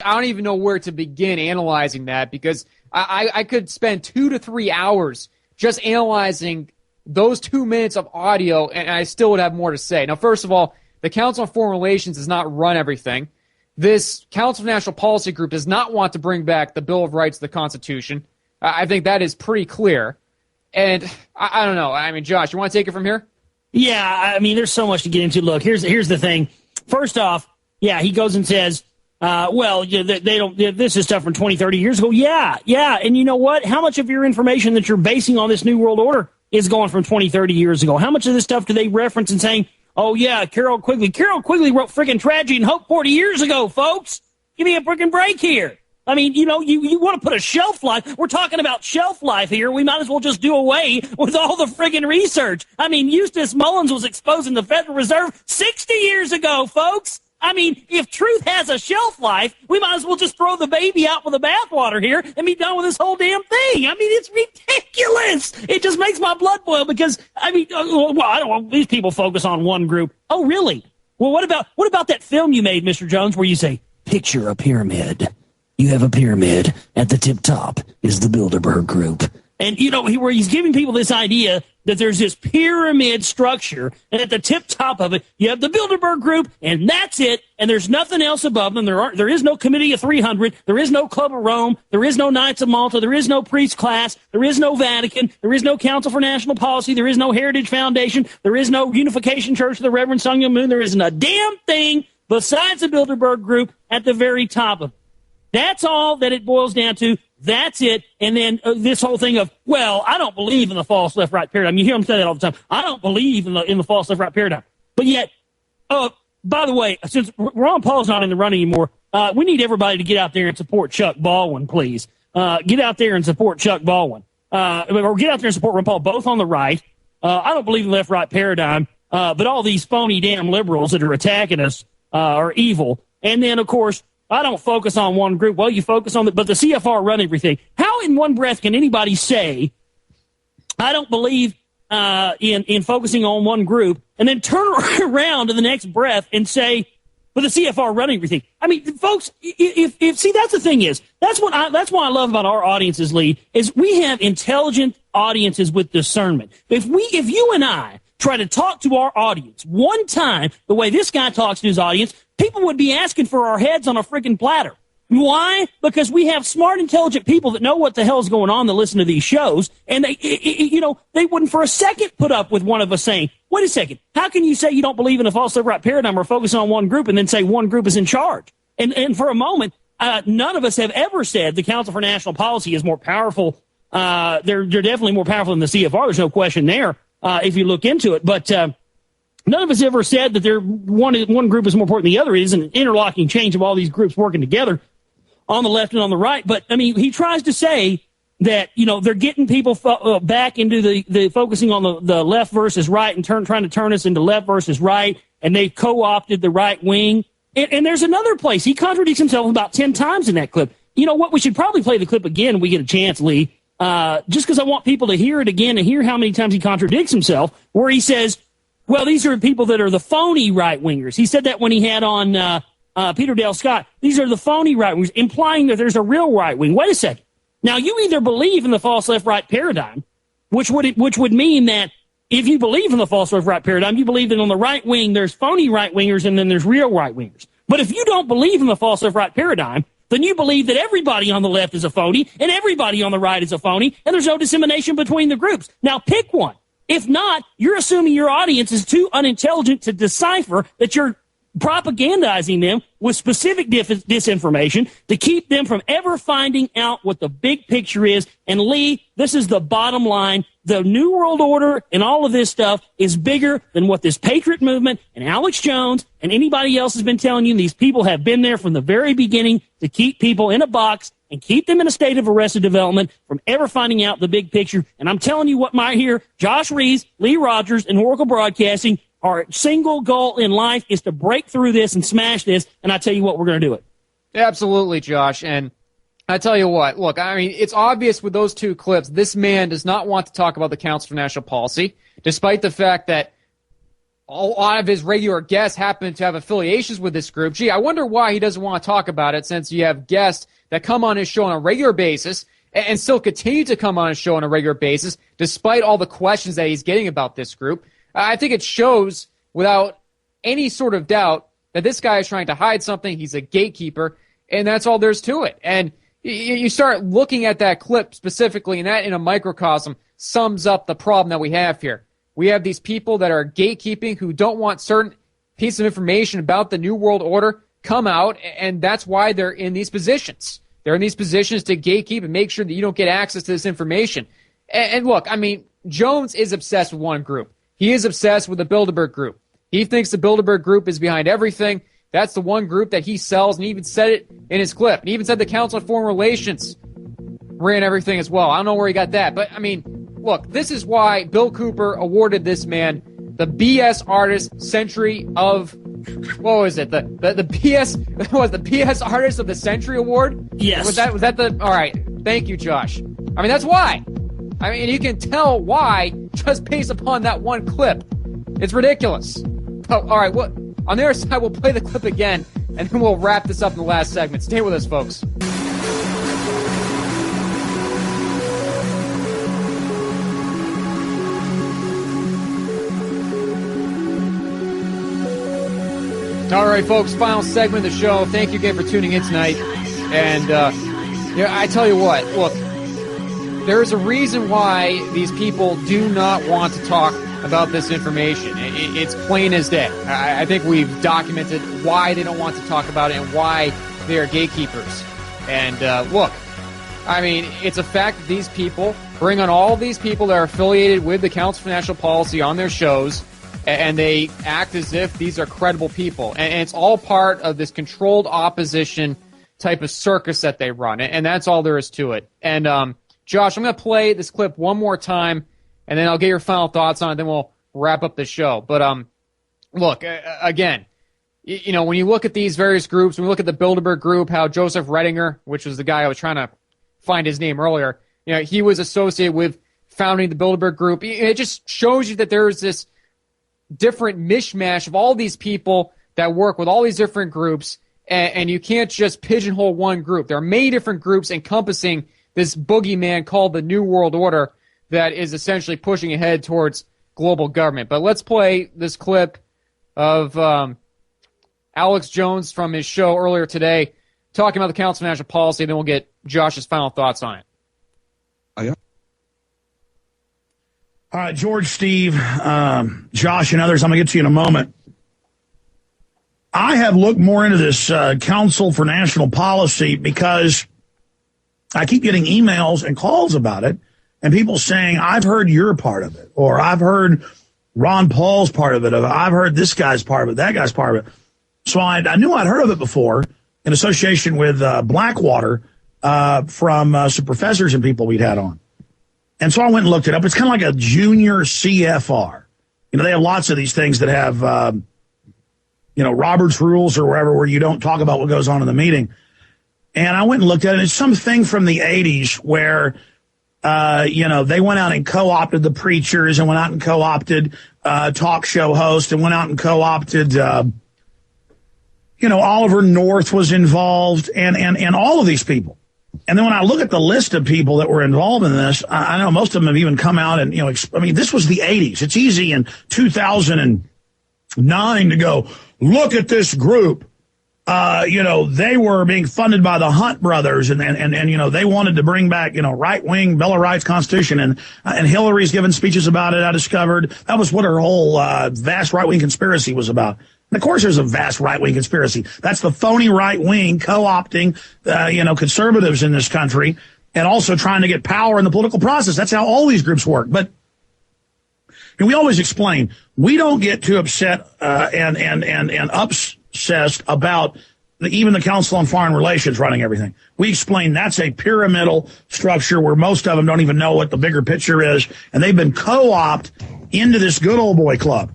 I don't even know where to begin analyzing that, because I could spend 2 to 3 hours just analyzing those 2 minutes of audio, and I still would have more to say. Now, first of all, the Council on Foreign Relations does not run everything. This Council of National Policy Group does not want to bring back the Bill of Rights, the Constitution. I think that is pretty clear. And I don't know. I mean, Josh, you want to take it from here? Yeah, I mean, there's so much to get into. Look, here's the thing. First off, yeah, he goes and says, well, they don't. This is stuff from 20, 30 years ago. Yeah. And you know what? How much of your information that you're basing on this New World Order is going from 20, 30 years ago? How much of this stuff do they reference and saying, oh, yeah, Carol Quigley wrote freaking Tragedy and Hope 40 years ago, folks? Give me a freaking break here. I mean, you want to put a shelf life. We're talking about shelf life here. We might as well just do away with all the friggin' research. I mean, Eustace Mullins was exposing the Federal Reserve 60 years ago, folks. I mean, if truth has a shelf life, we might as well just throw the baby out with the bathwater here and be done with this whole damn thing. I mean, it's ridiculous. It just makes my blood boil because, I mean, well, I don't know. These people focus on one group. Oh, really? Well, what about that film you made, Mr. Jones, where you say, picture a pyramid. You have a pyramid. At the tip top is the Bilderberg Group. And, where he's giving people this idea that there's this pyramid structure, and at the tip top of it, you have the Bilderberg Group, and that's it, and there's nothing else above them. There is no Committee of 300. There is no Club of Rome. There is no Knights of Malta. There is no priest class. There is no Vatican. There is no Council for National Policy. There is no Heritage Foundation. There is no Unification Church of the Reverend Sun Myung Moon. There isn't a damn thing besides the Bilderberg Group at the very top of it. That's all that it boils down to. That's it. And then this whole thing of, well, I don't believe in the false left-right paradigm. You hear them say that all the time. I don't believe in the false left-right paradigm. But yet, by the way, since Ron Paul's not in the running anymore, we need everybody to get out there and support Chuck Baldwin, please. Get out there and support Chuck Baldwin. Or get out there and support Ron Paul, both on the right. I don't believe in the left-right paradigm, but all these phony damn liberals that are attacking us are evil. And then, of course, I don't focus on one group. Well, you focus on but the CFR run everything. How in one breath can anybody say, I don't believe in focusing on one group, and then turn around in the next breath and say, but the CFR run everything? I mean, folks, if see, that's the thing is, that's what I love about our audiences, Lee, is we have intelligent audiences with discernment. If you and I try to talk to our audience one time the way this guy talks to his audience, people would be asking for our heads on a freaking platter. Why? Because we have smart, intelligent people that know what the hell's going on that listen to these shows, and they wouldn't for a second put up with one of us saying, wait a second, how can you say you don't believe in a false left-right paradigm or focus on one group and then say one group is in charge? And for a moment, none of us have ever said the Council for National Policy is more powerful. They're definitely more powerful than the CFR. There's no question there if you look into it. But none of us ever said that one group is more important than the other. It is an interlocking change of all these groups working together on the left and on the right. But, I mean, he tries to say that, they're getting people back into the focusing on the left versus right and trying to turn us into left versus right, and they've co-opted the right wing. And there's another place. He contradicts himself about 10 times in that clip. You know what? We should probably play the clip again when we get a chance, Lee, just because I want people to hear it again and hear how many times he contradicts himself, where he says, well, these are people that are the phony right-wingers. He said that when he had on Peter Dale Scott. These are the phony right-wingers, implying that there's a real right-wing. Wait a second. Now, you either believe in the false left-right paradigm, which would mean that if you believe in the false left-right paradigm, you believe that on the right wing there's phony right-wingers and then there's real right-wingers. But if you don't believe in the false left-right paradigm, then you believe that everybody on the left is a phony and everybody on the right is a phony, and there's no dissemination between the groups. Now, pick one. If not, you're assuming your audience is too unintelligent to decipher that you're propagandizing them with specific disinformation to keep them from ever finding out what the big picture is. And Lee, this is the bottom line. The New World Order and all of this stuff is bigger than what this Patriot movement and Alex Jones and anybody else has been telling you. These people have been there from the very beginning to keep people in a box and keep them in a state of arrested development from ever finding out the big picture. And I'm telling you what my here, Josh Reeves, Lee Rogers, and Oracle Broadcasting, our single goal in life is to break through this and smash this, and I tell you what, we're going to do it. Absolutely, Josh, and I tell you what, look, I mean, it's obvious with those two clips, this man does not want to talk about the Council for National Policy, despite the fact that a lot of his regular guests happen to have affiliations with this group. Gee, I wonder why he doesn't want to talk about it, since you have guests that come on his show on a regular basis and still continue to come on his show on a regular basis, despite all the questions that he's getting about this group. I think it shows without any sort of doubt that this guy is trying to hide something. He's a gatekeeper, and that's all there's to it. And you start looking at that clip specifically, and that in a microcosm sums up the problem that we have here. We have these people that are gatekeeping, who don't want certain pieces of information about the New World Order come out, and that's why they're in these positions. They're in these positions to gatekeep and make sure that you don't get access to this information. And look, I mean, Jones is obsessed with one group. He is obsessed with the Bilderberg Group. He thinks the Bilderberg Group is behind everything. That's the one group that he sells, and he even said it in his clip. And he even said the Council on Foreign Relations ran everything as well. I don't know where he got that. But, I mean, look, this is why Bill Cooper awarded this man the BS Artist Century of... What was it? The BS... What was the BS Artist of the Century Award? Yes. Was that the... All right. Thank you, Josh. I mean, that's why. I mean, you can tell why just based upon that one clip. It's ridiculous. Oh, all right, well, on the other side, we'll play the clip again, and then we'll wrap this up in the last segment. Stay with us, folks. All right, folks, final segment of the show. Thank you again for tuning in tonight. And, I tell you what, look, there is a reason why these people do not want to talk about this information. It's plain as day. I think we've documented why they don't want to talk about it and why they are gatekeepers. And look, I mean, it's a fact that these people bring on all these people that are affiliated with the Council for National Policy on their shows, and they act as if these are credible people. And it's all part of this controlled opposition type of circus that they run. And that's all there is to it. And Josh, I'm going to play this clip one more time, and then I'll get your final thoughts on it, then we'll wrap up the show. But look, again, when you look at these various groups, when we look at the Bilderberg Group, how Joseph Redinger, which was the guy I was trying to find his name earlier, he was associated with founding the Bilderberg Group. It just shows you that there is this different mishmash of all these people that work with all these different groups, and you can't just pigeonhole one group. There are many different groups encompassing this boogeyman called the New World Order that is essentially pushing ahead towards global government. But let's play this clip of Alex Jones from his show earlier today talking about the Council of National Policy, and then we'll get Josh's final thoughts on it. All right, George, Steve, Josh, and others, I'm going to get to you in a moment. I have looked more into this Council for National Policy because I keep getting emails and calls about it, and people saying, I've heard you're part of it, or I've heard Ron Paul's part of it, or I've heard this guy's part of it, that guy's part of it. So I knew I'd heard of it before in association with Blackwater from some professors and people we'd had on. And so I went and looked it up. It's kind of like a junior CFR. They have lots of these things that have, Robert's Rules or wherever where you don't talk about what goes on in the meeting. And I went and looked at it. It's something from the 80s where, they went out and co-opted the preachers and went out and co-opted talk show hosts and went out and co-opted, Oliver North was involved and all of these people. And then when I look at the list of people that were involved in this, I know most of them have even come out and, this was the 80s. It's easy in 2009 to go, look at this group. They were being funded by the Hunt brothers and they wanted to bring back, right-wing Bill of Rights Constitution and Hillary's given speeches about it. I discovered that was what her whole, vast right-wing conspiracy was about. And of course there's a vast right-wing conspiracy. That's the phony right-wing co-opting, conservatives in this country and also trying to get power in the political process. That's how all these groups work. But we always explain, we don't get too upset, and obsessed about even the Council on Foreign Relations running everything. We explain that's a pyramidal structure where most of them don't even know what the bigger picture is, and they've been co-opted into this good old boy club.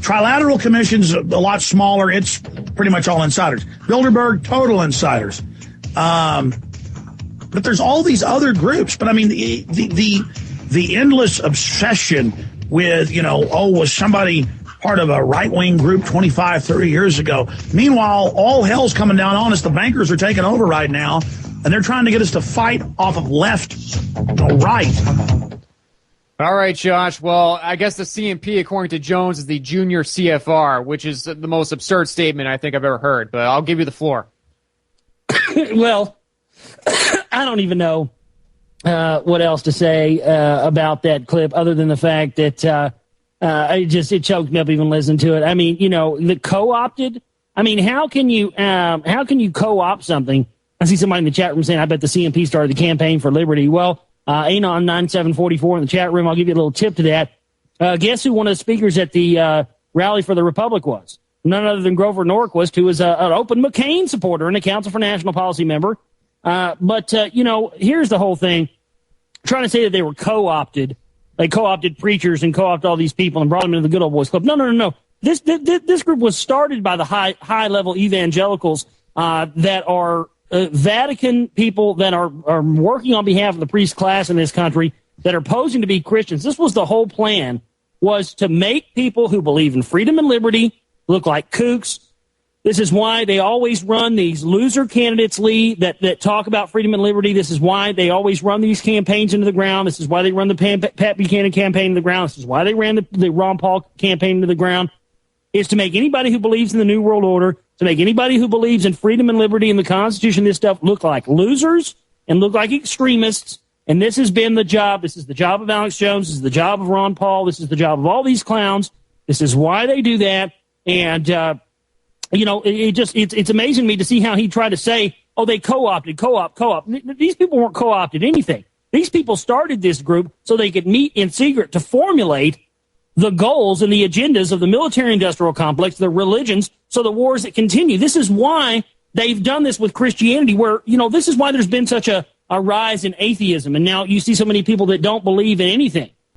Trilateral Commission's a lot smaller. It's pretty much all insiders. Bilderberg, total insiders. But there's all these other groups. But I mean, the endless obsession with, was somebody part of a right-wing group 25, 30 years ago. Meanwhile, all hell's coming down on us. The bankers are taking over right now, and they're trying to get us to fight off of left, right. All right, Josh. Well, I guess the CMP, according to Jones, is the junior CFR, which is the most absurd statement I think I've ever heard. But I'll give you the floor. Well, I don't even know what else to say about that clip other than the fact that it choked me up even listening to it. I mean, the co-opted. I mean, how can you co-opt something? I see somebody in the chat room saying, I bet the CMP started the campaign for liberty. Well, Anon 9744 in the chat room, I'll give you a little tip to that. Guess who one of the speakers at the rally for the Republic was? None other than Grover Norquist, who is an open McCain supporter and a Council for National Policy member. But here's the whole thing. Trying to say that they were co-opted. They co-opted preachers and co-opted all these people and brought them into the Good Old Boys Club. No. This group was started by the high-level evangelicals that are Vatican people that are working on behalf of the priest class in this country that are posing to be Christians. This was the whole plan, was to make people who believe in freedom and liberty look like kooks. This is why they always run these loser candidates, Lee, that talk about freedom and liberty. This is why they always run these campaigns into the ground. This is why they run the Pat Buchanan campaign into the ground. This is why they ran the Ron Paul campaign into the ground, is to make anybody who believes in the New World Order, to make anybody who believes in freedom and liberty and the Constitution, this stuff, look like losers and look like extremists. And this has been the job. This is the job of Alex Jones. This is the job of Ron Paul. This is the job of all these clowns. This is why they do that. And, it's amazing to me to see how he tried to say, oh, they co-opted. These people weren't co-opted anything. These people started this group so they could meet in secret to formulate the goals and the agendas of the military-industrial complex, the religions, so the wars that continue. This is why they've done this with Christianity, where, this is why there's been such a rise in atheism. And now you see so many people that don't believe in anything.